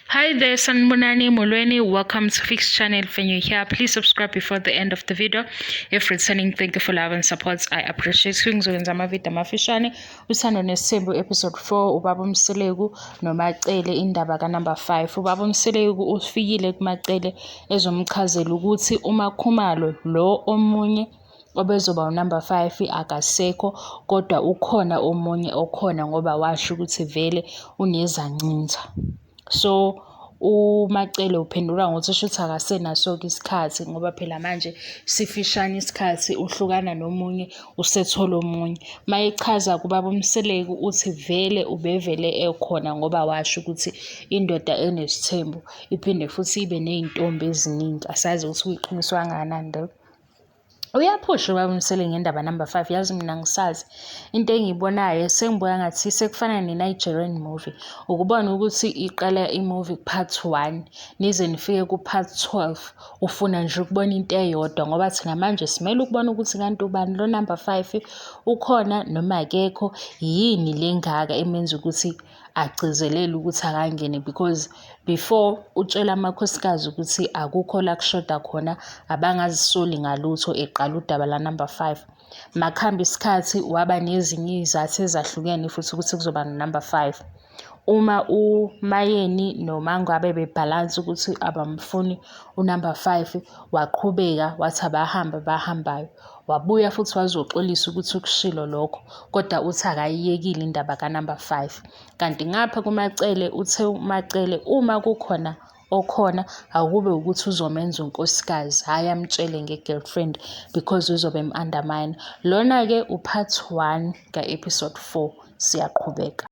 Hi there, Sanbonani Molweni. Welcome to Fix Channel. When you're here, please subscribe before the end of the video. If returning, thank you for love and support. I appreciate you. Ngizokwenza amavidiyo amafishane. Uthando Nes'thembu episode 4. Ubaba uMselegu noMacele indaba ka-number 5. Ubaba uMselegu ufikile kuMacele ezomchazela ukuthi uMakhumalo lo omunye obezoba unumber 5 akasekho, kodwa ukhona omunye okhona ngoba washo ukuthi vele unezancinza. So uMacele uphendula ngokuthi shuthi akasenaso-ke isikhathi ngoba phela manje sifishane isikhathi, uhlukana nomunye usethola omunye. Mayechaza kubaba uMselegu uthi vele ubevele ekhona ngoba washo ukuthi indoda enesithembu iphinde futhi ibe ney'ntombi eziningi. Asazi ukuthi kuyiqiniso kangakanani leyo. Uyaphusha ubaba uMselegu ngendaba number 5. Yazi mina ngisazi into engiyibonayo, sengibona ngathi sekufana ne-Nigerian movie. Ukubona ukuthi iqala imovie part 1 nize nifike ku-part 12 ufuna nje ukubona into eyodwa ngoba thina manje simele ukubona ukuthi kanti ubani lo number 5 ukhona noma akekho, yini lengaka emenza ukuthi agcizelele ukuthi akangene, because before utshela amakhosikazi ukuthi akukho la kushoda khona, abangazisoli ngalutho eqala udaba la number 5. Makuhamba isikhathi waba nezinye izathu ezahlukene futhi ukuthi kuzoba no-number 5. Uma uMayeni noMangabe bebhalansa ukuthi abamfuni unumber 5, waqhubeka wathi abahambayo, wabuya futhi wazoxolisa ukuthi ukushilo lokho, kodwa uthi akayiyekile indaba ka-number 5. Kanti ngapha kuMacele uthe uMacele uma kukhona okhona akube ukuthi uzomenza unkosikazi, hhayi amtshele nge-girlfriend because uzobe em-undermine. Lona-ke upart 1 ka-episode 4. Siyaqhubeka.